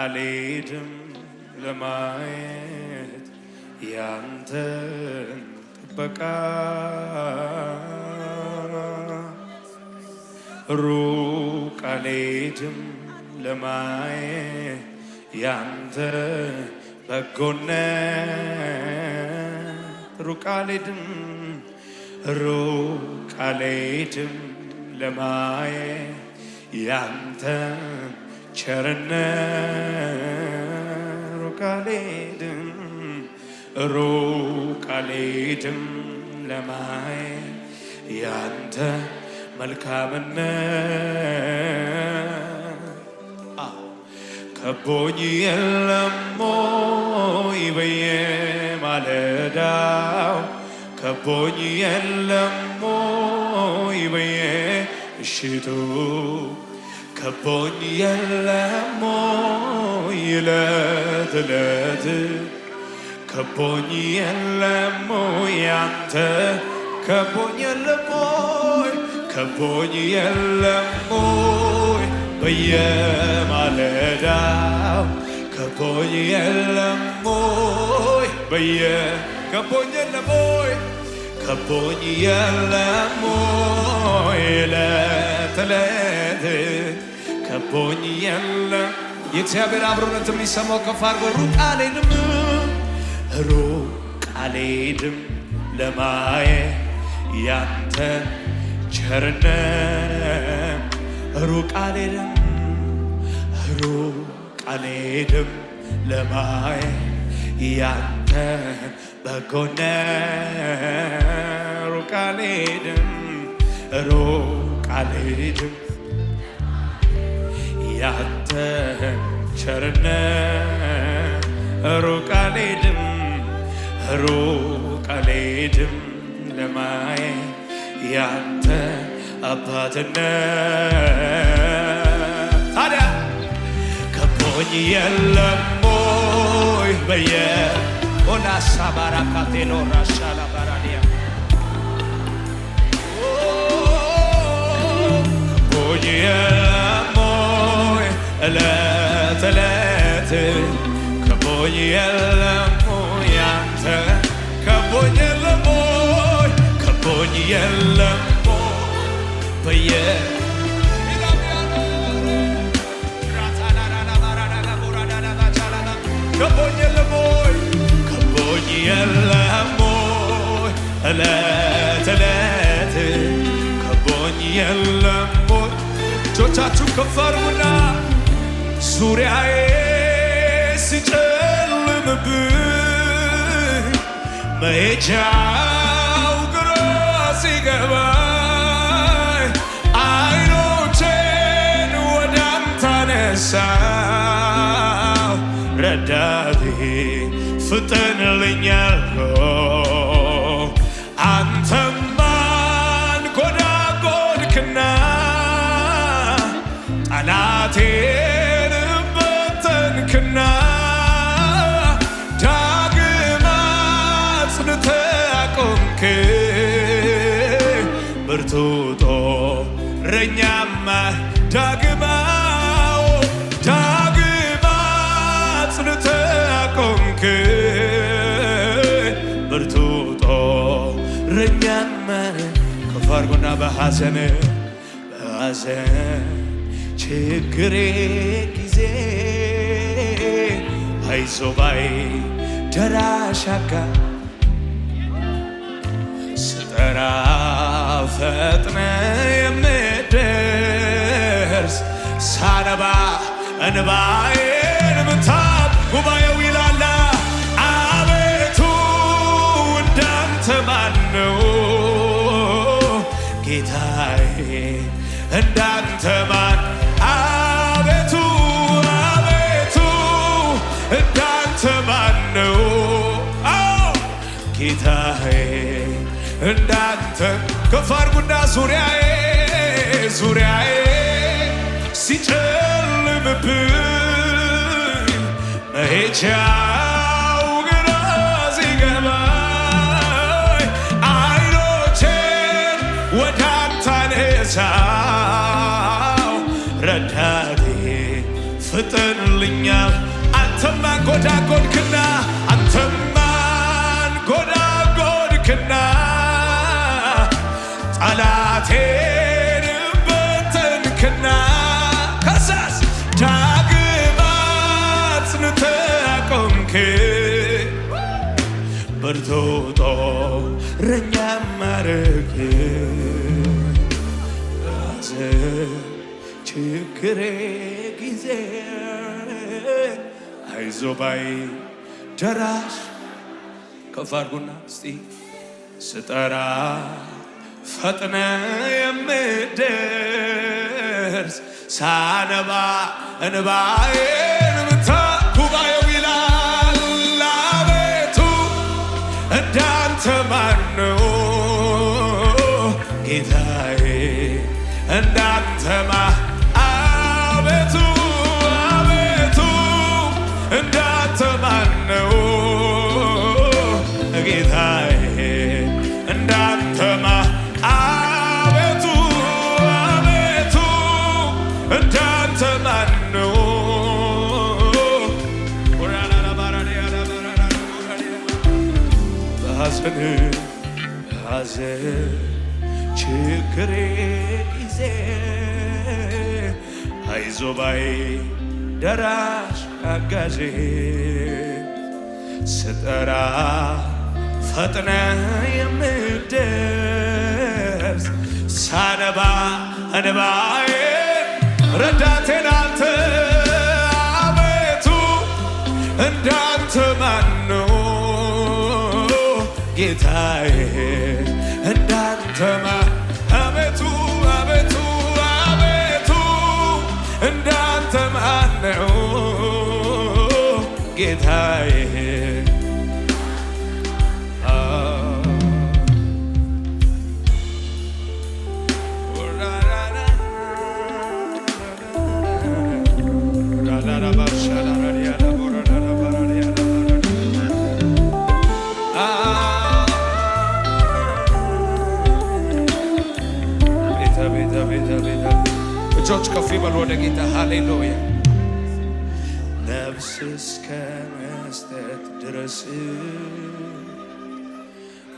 አልሄድም ለማየት ያንተን ጥበቃ ሩቅ አልሄድም ለማየት ያንተ በጎነት ሩቅ አልሄድም ለማየት ያንተ ቸርነት ሩቅ አልሄድም ለማየት ያንተ መልካምነት ከቦኝ የለም ሆይ በየማለዳው ከቦኝ የለም ሆይ በየምሽቱ ከቦኝ የለም ሆይ ዕለት ዕለት ከቦኝ የለም ሆይ አንተ ከቦኝ የለም ሆይ ከቦኝ የለም ሆይ በየማለዳው ከቦኝ የለም ሆይ ከቦኝ የለም ሆይ ከቦኝ የለም ሆይ ዕለት ዕለት ከቦኝ የለም የእግዚአብሔር አብሮነት የሚሰማው ከፍ አድርጎ ሩቅ አልሄድም ለማየት ያንተ ቸርነት ሩቅ አልሄድም ለማየት ያንተ በጎነት ሩቅ አልሄድም ያንተ ቸርነት ሩቅ አልሄድም ለማየት ያንተ አባትነት ታዲያ ከቦኝ የለም ሆይ ኦናሳ ባራካቴሎ ራሻላ ባራዲያ ከቦኝ የለም ሆይ ዕለት ዕለት ከቦኝ የለም ሆይ ያንተ ከቦኝ የለም ሆይ ከቦኝ የለም በየ ከቦኝ የለም ሆይ ከቦኝ የለም ሆይ ዕለት ዕለት ከቦኝ የለም ሆይ እጆቻችሁ ከፍ አድርጉና ዙሪያዬ ሲጨልምብኝ መሄጃው ግራ ሲገባኝ አይኖቼን ወደ አንተ አነሳሁ ረዳቴ ፍጠንልኝ አልኩህ አንተማ አንጎዳጎድክና ጠላቴን በተንክና ዳግም አጽንተህ አቆምከኝ ብርቱ ጦረኛማ ዳግም አጽንተህ አቆምከኝ ብርቱ ጦረኛማ ከፍ አድርጎና በሐዘን ችግሬ ጊዜ አይዞህ ባይ ደራሽ አጋር ስጠራ ፈጥነህ የምትደርስ ሳነባ እንባዬን ምታብ ጉባኤው ይላል አቤቱ እንዳንተ ማን ነው ጌታዬ እንዳንተ ማን አቤቱ እንዳንተ ማን ነው ጌታዬ እንዳንተ ከፍ አድርጉና ዙሪያዬ ሲጨልምብኝ መሄጃው ግራ ሲገባኝ አይኖቼን ወደ አንተ አነሳሁ ረዳቴ ፍጠንልኛል አንተማ ጎዳጎድክና አንተማ ጎዳጎድክና ጠላቴን በተንክና ከሳስ ዳግም አጽንተህ አቆምክ ብርቱ ጦረኛ ማረክ ችግሬ ጊዜ አይዞህ ባይ ደራሽ ከፍ አድርጉና እስቲ ስጠራ ፈጥነ የምትደርስ ሳነባ እንባዬን ጉባኤው ይላል አቤቱ እንዳንተ ማነው ጌታዬ እንዳንተ አቤቱ አቤቱ እንዳንተ ማነው ጌታዬ እንዳንተ አቤቱ አቤቱ እንዳንተ ማነው በሐዘን ችግሬ ጊዜ አይዞህ ባይ ደራሽ አጋዤ ስጠራ ፈጥነ የምትደርስ ሳነባ እንባዬን ረዳቴን አንተ አቤቱ እንዳንተ ማነው ጌታዬ እንዳንተ አቤቱ አቤቱ አቤቱ እንዳንተ ማነው ጌታዬ እጆች ከፍ ይበሉ ወደ ጌታ ሃሌሉያ ነፍስ እስከ መስጠት ድረስ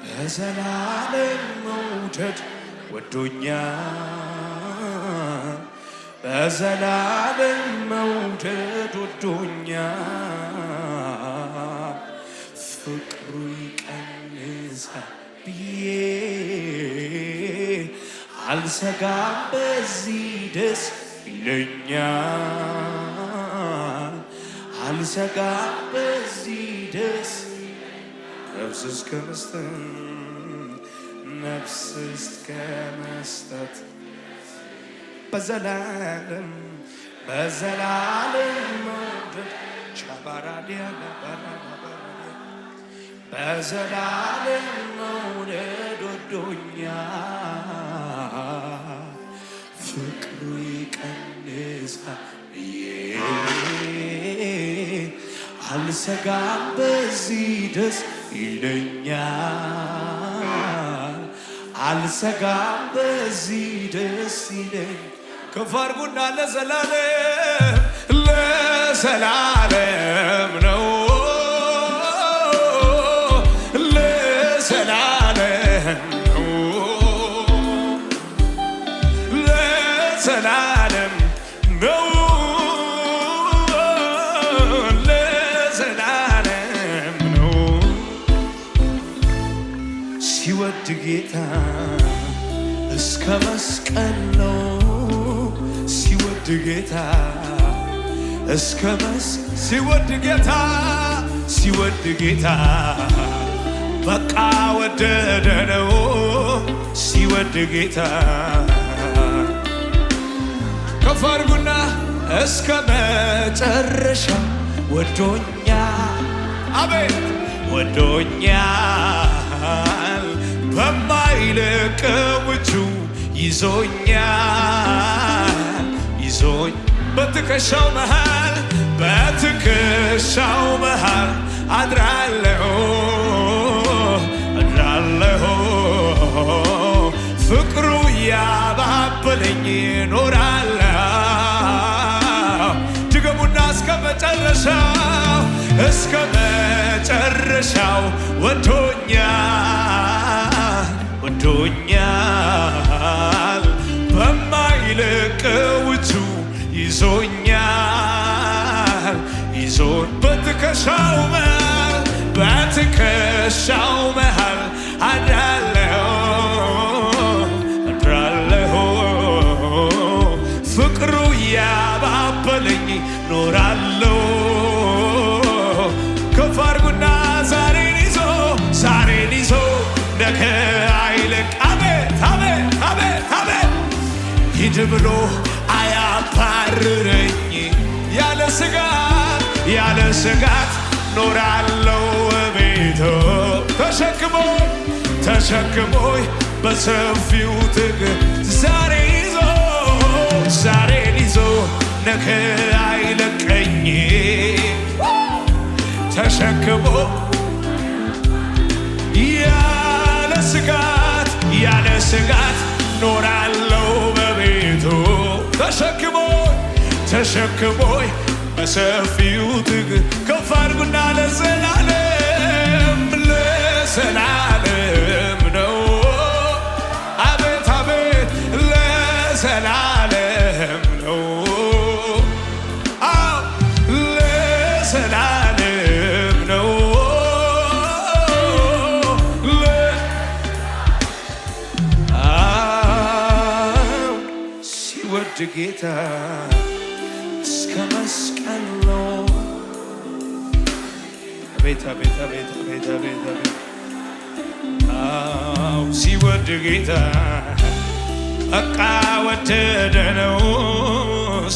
በዘላለም መውደድ ወዶኛል በዘላለም መውደድ ወዶኛል ፍቅሩ ይቀንሳል ብዬ አልሰጋም በዚህ ደስ ይለኛል አልሰጋም በዚህ ደስ ነፍስ እስከ መስጠት በዘላለም መውደድ ቻባራዲያ በዘላለም መውደድ ወዶኛል ፍቅሩ ይቀንሳል ብዬ አልሰጋም በዚህ ደስ ይለኛል አልሰጋም በዚህ ደስ ይለኝ ከፍ አድርጉና ለዘላለም ነው ለዘላለም ነው ለዘላለም ነው ለዘላለም ነው ሲወድ ጌታ እስከ መስቀል ነው ሲወድ ጌታ እስከ ሲወድ ጌታ በቃ ወደደ ነው ሲወድ ጌታ ከፍ አድርጉና እስከ መጨረሻ ወዶኛል አቤት ወዶኛል በማይለቀው እጁ ይዞኝ በትከሻው መሃል አድራለሁ ፍቅሩ ያባበለኝ ኖራለሁ ድገሙና እስከ መጨረሻው ወዶኛል በማይለቀው እጁ ይዞኛል በትከሻው መሃል አድራለሁ ፍቅሩ ያባበለኝ ኖራለሁ ከፍ አድርጉና ዛሬን ይዞ ነገ አይለቅ አቤት ሂድ ብሎ አያባርረኝ ያለ ስጋት ኖራለሁ ቤቱ ተሸክሞኝ በሰፊው ትግል ዛሬን ይዞ ነገ አይለቀኝ ተሸክሞ ያለ ስጋት ኖራለሁ በቤቱ ተሸክሞኝ በሰፊው ትግል ከፍ አድርጉና ለዘላለም ነው አቤት ለዘላለም ነው ለዘላለም ነው ሲወድ ጌታ እስከ መስቀል ነው ቤታ ሲወድ ጌታ በቃ ወደደ ነው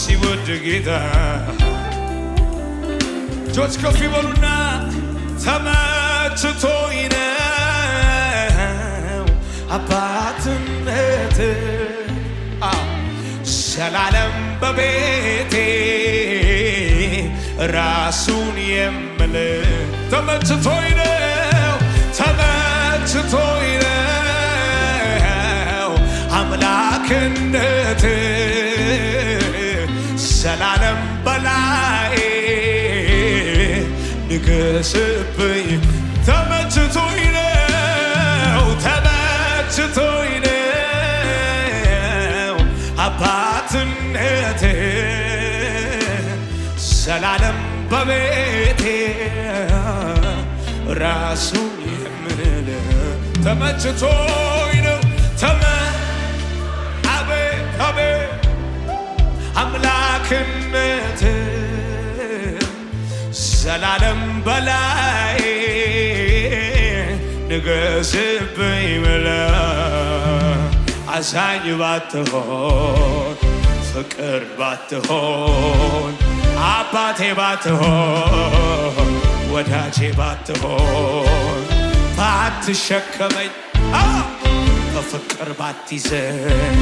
ሲወድ ጌታ እጆች ከፍ ይበሉና ተመችቶኝ ነው አባትነት ዘላለም በቤቴ ራሱን የምል ተመችቶኝ ነው አምላክነት ዘላለም በላይ ንገስብኝ ተመችቶኝ ነው አባትነት ዘላለም በቤቴ ራሱን የምል ተመችቶኝ ነው አቤት አምላክነት ዘላለም በላይ ንገስብኝ ብለ አዛኝ ባትሆን ፍቅር ባትሆን አባቴ ባትሆን ወዳጄ ባትሆን ባትሸከመኝ በፍቅር ባትይዘኝ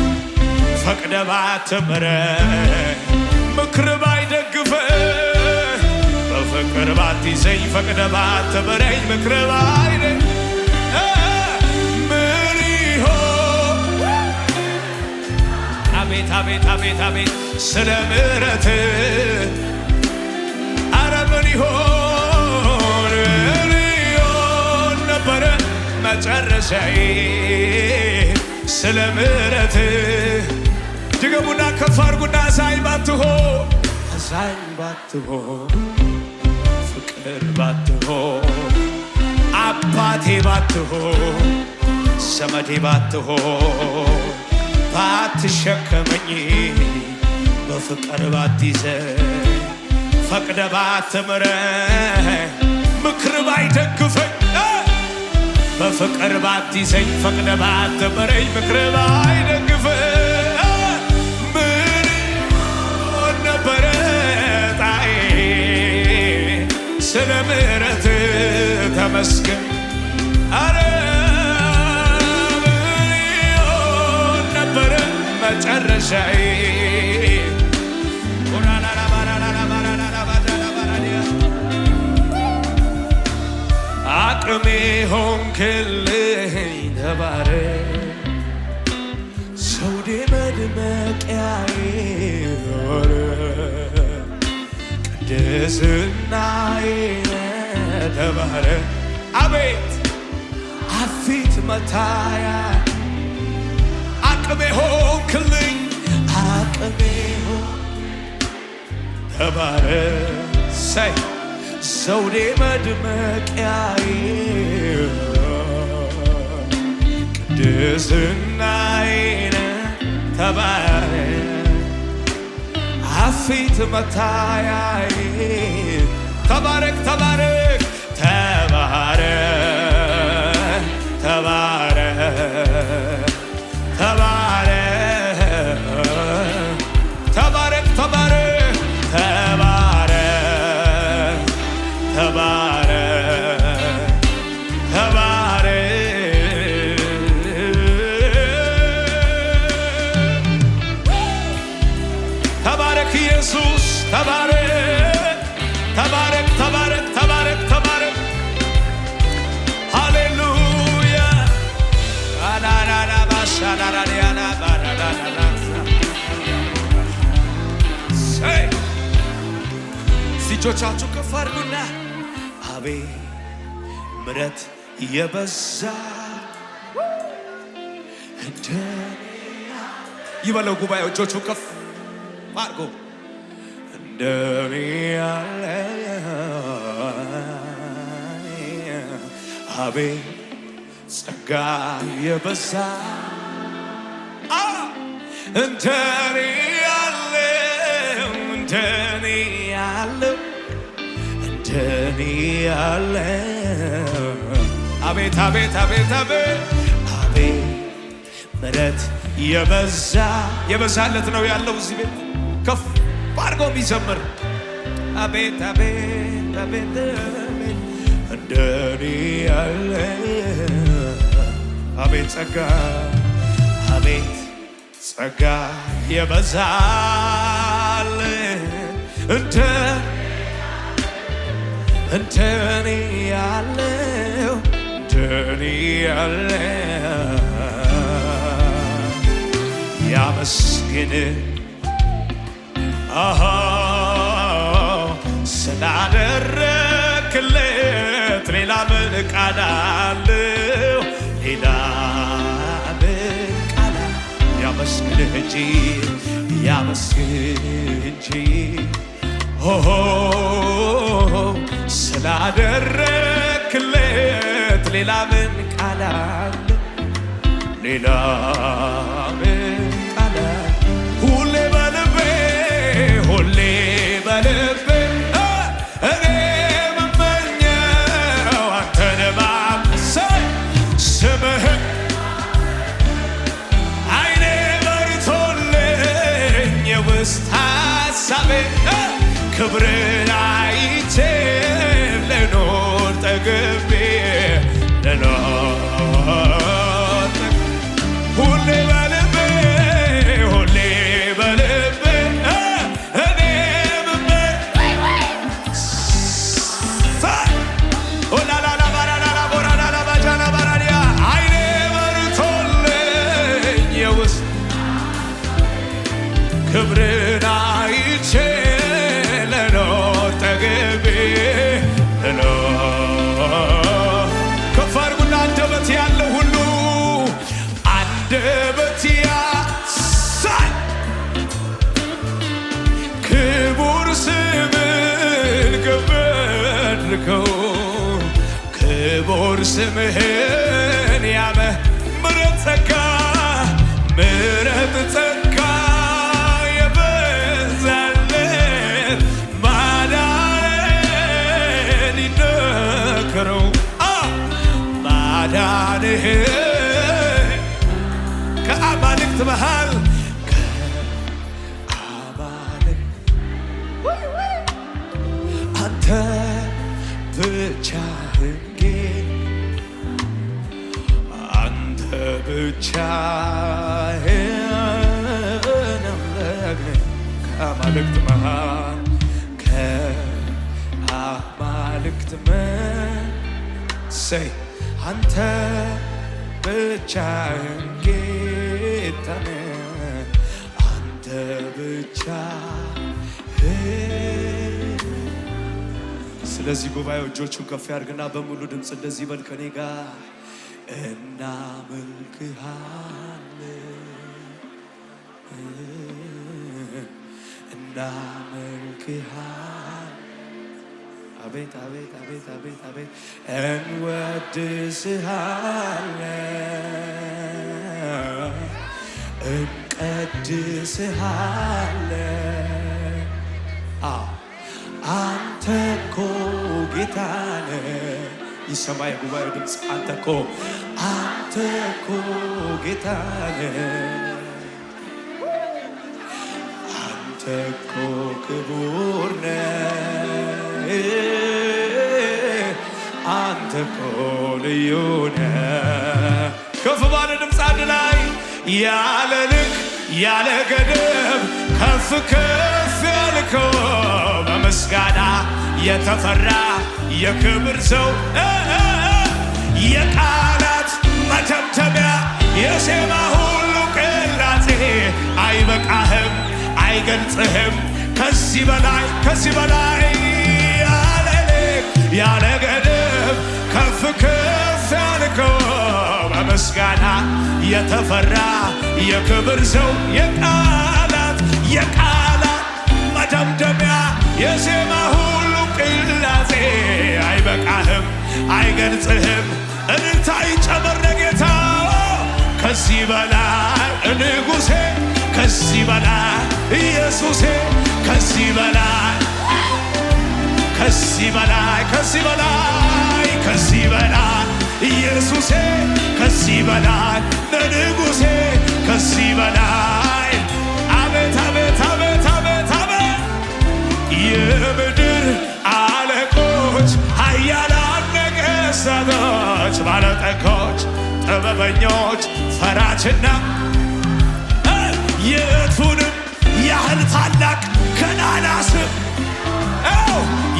ፈቅደ ባትምረኝ ምክር ባይደግፈኝ በፍቅር ባትይዘኝ ፈቅደ ባትምረኝ ምክር ባይደግፈኝ ምን ይሆን አቤት ስለ ምሕረትህ ኧረ ምን ይሆን ነበረ መጨረሻዬ ስለ ምሕረትህ ድገሙና ከፍ አድርጉና አዛኝ ባትሆን ፍቅር ባትሆን አባቴ ባትሆን ዘመዴ ባትሆን ባትሸከመኝ በፍቅር ባትይዘኝ ፈቅደ ባትምረኝ ምክር ባይደግፈኝ በፍቅር ባትይዘኝ ፈቅደ ባትምረኝ ምክር ባይደግፈኝ ምን ይሆን ነበረ ጣዬ ስለ ምሕረትህ ተመስገን ኧረ ምን ይሆን ነበረ መጨረሻዬ አቅሜ ሆንክልኝ ተባረክ ዘውዴ መድመቂያዬ ቅድስናዬ ተባረክ አቤት አፊት መታያ አቅሜ ሆንክልኝ አቅሜ ተባረክ ሰይ ዘውዴ መድመቂያዬ ቅድስናዬ ተባረክ አፊት መታያዬ ተባረክ ተባረክ ተባረክ ተባረክ ተባረክ ተባረክ ተባረክ ተባረክ ተባረክ ተባረክ ተባረክ ኢየሱስ ተባረክ ተባረክ ተባረክ ተባረክ ተባረክ ሃሌሉያ አናናና ባሻናራዲያና ባራዳና ሰይ እጆቻችሁ ከፍ አድርጉና አቤት ምሕረት የበዛ እንደኔ ይበለው ጉባኤ እጆቹ ከፍ አድርጉ እንደኔ ያለ አቤት ጸጋ የበዛ እንደኔ ያለው እንደኔ ያለው እንደኔ ያለው አቤት አቤት አቤት አቤት አቤት ምሕረት የበዛለት ነው ያለው እዚህ ቤት ከፍ አድርጎ የሚዘምር አቤት አቤት አቤት አቤት እንደኔ ያለ አቤት ጸጋ አቤት ጸጋ የበዛል እንደኔ ያለው እንደኔ ያለ ያመስግን ስላደረክለት ሌላ ምን ቃል አለው? ሌላ ምን ቃል ያመስግንህ እንጂ ያመስግን እንጂ ስላደረክለት ሌላ ምን ቃል አለው? ሌላ ምን ቃል ሁሌ በልቤ ሁሌ በልቤ እኔ የምመኘው አንተን ማምሰል ስምህን አይኔ በርቶልኝ የውስጥ ሐሳቤ ክብርን አይቼ ልኖር ጠግቤ ልኖር ሁሌ በልቤ ሁሌ በልቤ እኔ ኦላላላ ባራላላ ቦራላላ ባጃላ ባራዲያ አይኔ በርቶልኝ የውስጥ ክብርን አይቼ ልኖር ጠግቤ ልኖር ከፍ አድርጉና አንደበት ያለው ሁሉ አንደበት ያሳይ ክቡር ስምህን ገበድከው ክቡር ስምህን ያመ ምሕረት ጸጋ ምሕረት ጸጋ የበዛለት ማዳንህን ይነገረው ማዳንህን ከአማልክት መሃል አንተ ብቻህን አንተ ብቻህን ከአማልክት መሃል ከአማልክት ሰይ አንተ ብቻህን ጌታ ነህ አንተ ብቻህን ለዚህ ጉባኤ እጆቹን ከፍ ያርግና በሙሉ ድምፅ እንደዚህ በል ከኔ ጋር እናመልክሃለን አቤት አቤት አቤት አቤት አቤት እንወድስሃለን እንቀድስሃለን አንተ እኮ ጌታ ነህ ይሰማ የጉባኤው ድምፅ አንተ እኮ ጌታ ነህ አንተ እኮ ክቡር ነህ አንተ እኮ ልዩ ነህ ከፍ ባለ ድምፅ አንድ ላይ ያለ ልክ ያለ ገደብ ከፍ ከፍ ያልከው በምስጋና የተፈራ የክብር ሰው የቃላት መተምተሚያ የዜማ ሁሉ ቅላጼ አይበቃህም አይገልጽህም ከዚህ በላይ ያለ ልክ ያለ ገደብ ከፍ ከፍ ያልከው በምስጋና የተፈራ የክብር ሰው የቃላት መደምደሚያ የዜማ ሁሉ ቅላጼ አይበቃህም አይገልጽህም እልልታ ይጨመር ለጌታ ከዚህ በላይ ንጉሴ ከዚህ በላይ ኢየሱሴ ከዚህ በላይ ኢየሱሴ ከዚህ በላይ ንጉሴ ከዚህ በላይ አቤት አቤት አቤት አቤት አቤት የምድር አለቆች ኃያላን ነገሥታቶች ባለጠጎች ጥበበኞች ፈራጅና የቱንም ያህል ታላቅ ገናና ስም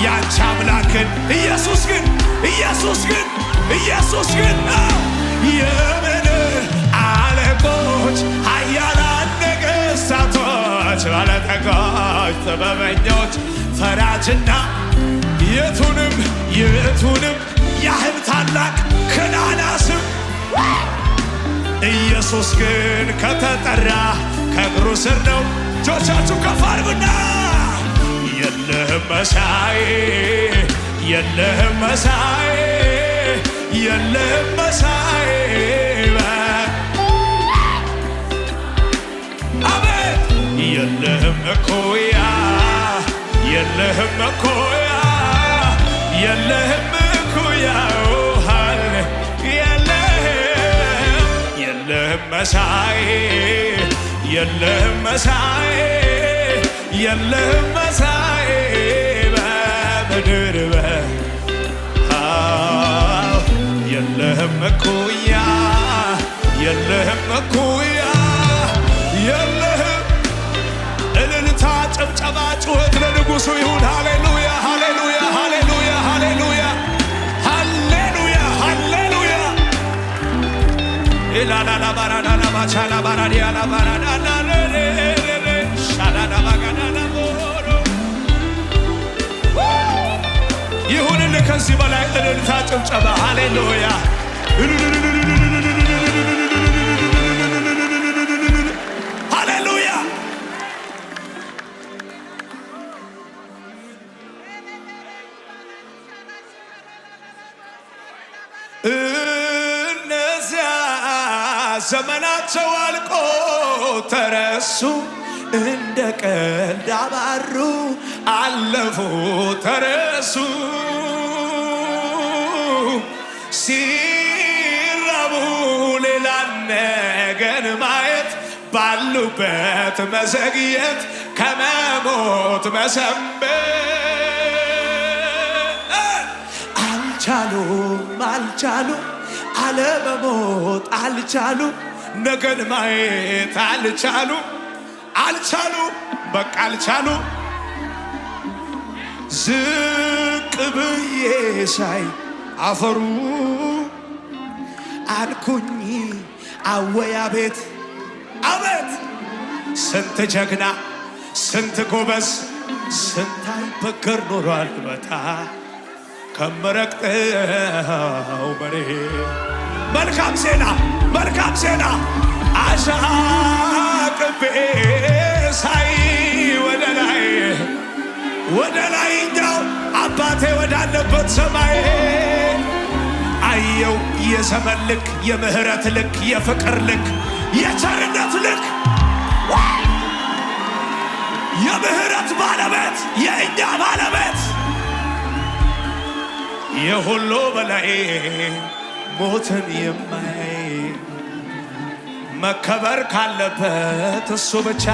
ያንቺ አምላክን ኢየሱስ ግን የምድር አለቆች ኃያላን ነገሥታቶች ባለጠጎች ጥበበኞች ፈራጅና የቱንም ያህል ታላቅ ገናና ስም ኢየሱስ ግን ከተጠራ ከእግሩ ስር ነው። እጆቻችሁ ከፍ አድርጉና የለህም መሳይ አቤት የለህም እኩያ የለህም መሳይ በምድር የለህም እኩያ የለህም እልልታ ጭብጨባ ጩኸት ለንጉሡ ይሁን ሃሌሉያ ሃሌሉያ ሃሌሉያ ሃሌሉያ ሃሌሉያ ሃሌሉያ ኢላላላ ባራዳና ባቻላ ባራዲያላ ባራዳና ሻዳና ባጋዳና ይሁንልህ ከዚህ በላይ እልልታ ጭብጨባ ሃሌሉያ ሃሌሉያ እነዚያ ዘመናቸው አልቆ ተረሱ እንደ ቀልድ አባሩ አለፉ ተረሱ ሲራቡ ሌላ ነገር ማየት ባሉበት መዘግየት ከመሞት መሰንበት አልቻሉ አለመሞት አልቻሉ ነገን ማየት አልቻሉ በቃ አልቻሉ ዝቅ ብዬ ሳይ አፈሩ አልኩኝ አወያ ቤት አቤት ስንት ጀግና ስንት ጎበዝ ስንት አይበገር ኖሯል ከምረግጠው መሬት መልካም ዜና መልካም ዜና አሻቅቤ ሳይ ወደ ላይኛው አባቴ ወዳለበት ሰማይ አየው የዘመን ልክ የምህረት ልክ የፍቅር ልክ የቸርነት ልክ የምህረት ባለቤት የእኛ ባለቤት የሁሉ በላይ ሞትን የማይ መከበር ካለበት እሱ ብቻ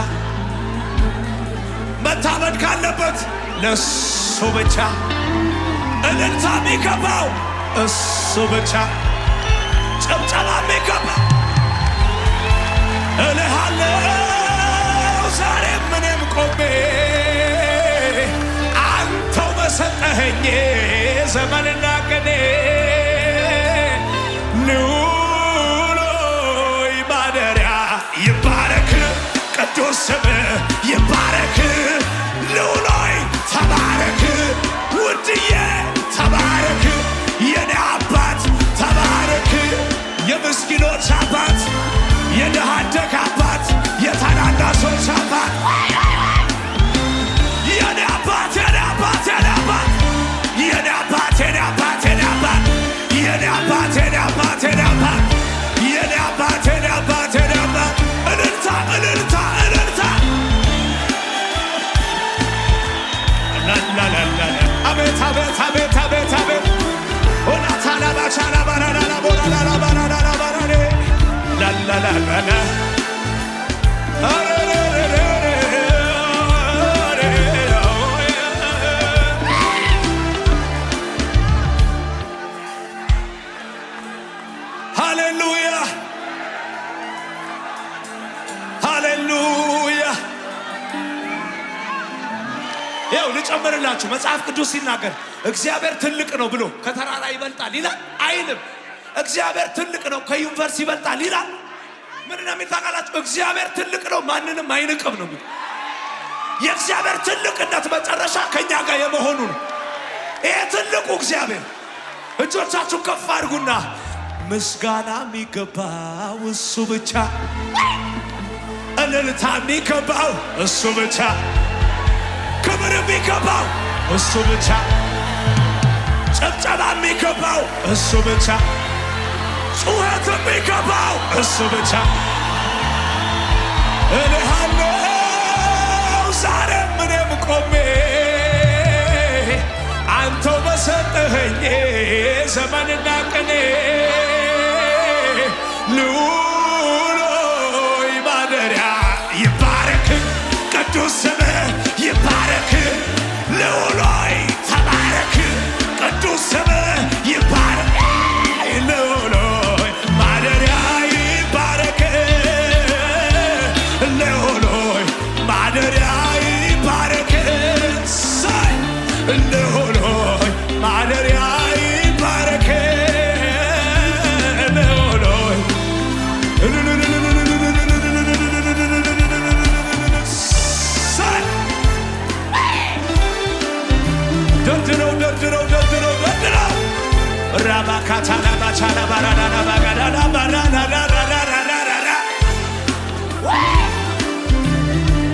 መታመድ ካለበት ለእሱ ብቻ እልልታ የሚገባው እሱ ብቻ ጭብጨባ የሚገባው እልሃለው ዛሬ ምንም ቆሜ አንተው በሰጠኸኝ ዘመንና ቀኔ ልዑሎይ ማደሪያ ይባረክ ቅዱስ ስምህ ይባረክ ልዑሎይ ተባረክ ውድዬ ተባረክ የኔ አባት ተባረክ የምስኪኖች አባት የድሃ አደግ አባት የታናናሾች አባት የኔ አባት የኔ አባት የኔ አባት የኔ አባት የኔ አባት የኔ አባት የኔ አባት የኔ አባት የኔ አባት የኔ አባት የኔ አባት የኔ አባት እልልታ እልልታ እልልታ ላላላላ አቤት አቤት አቤት አቤት አቤት ኦናታላ ባቻላ ባራላ ቦራላ ባራላ ባራሌ ላላላላ ሃሌሉያ ሃሌሉያ። ይኸው ልጨምርላችሁ መጽሐፍ ቅዱስ ሲናገር እግዚአብሔር ትልቅ ነው ብሎ ከተራራ ይበልጣል ይላል አይልም? እግዚአብሔር ትልቅ ነው ከዩኒቨርስ ይበልጣል ይላል? ምንድን ነው የሚታቃላችሁ? እግዚአብሔር ትልቅ ነው ማንንም አይንቅም ነው። የእግዚአብሔር ትልቅነት መጨረሻ ከእኛ ጋር የመሆኑ ነው። ይሄ ትልቁ እግዚአብሔር እጆቻችሁ ከፍ አድርጉና ምስጋና የሚገባው እሱ ብቻ፣ እልልታ የሚገባው እሱ ብቻ፣ ክብር የሚገባው እሱ ብቻ፣ ጭብጨባ የሚገባው እሱ ብቻ፣ ጩኸት የሚገባው እሱ ብቻ። እልሃለው ዛሬ ምንም ቆሜ አንተው በሰጠኸኝ ዘመንና ቀኔ ልዑሎይ ማደሪያ ይባረክ ቅዱስ ስምህ ይባረክ ልዑሎይ ተባረክ ቅዱስ ስምህ ይባረክ ልዑሎይ ማደሪያ ይባረክ ልዑሎይ ማደሪያ ይባረክ ልዑሎይ ማደሪያ ይባረክ ልዑሎይ ደርድረው ደርድረው ደርድረው ደርድረው ራባካታላ ባቻላ ባራዳና ባጋዳና ባራዳዳዳዳዳዳዳ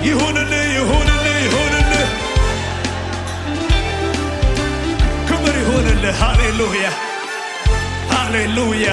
ይሁንልህ ይሁንልህ ይሁንልህ ክብር ይሁንልህ። ሃሌሉያ ሃሌሉያ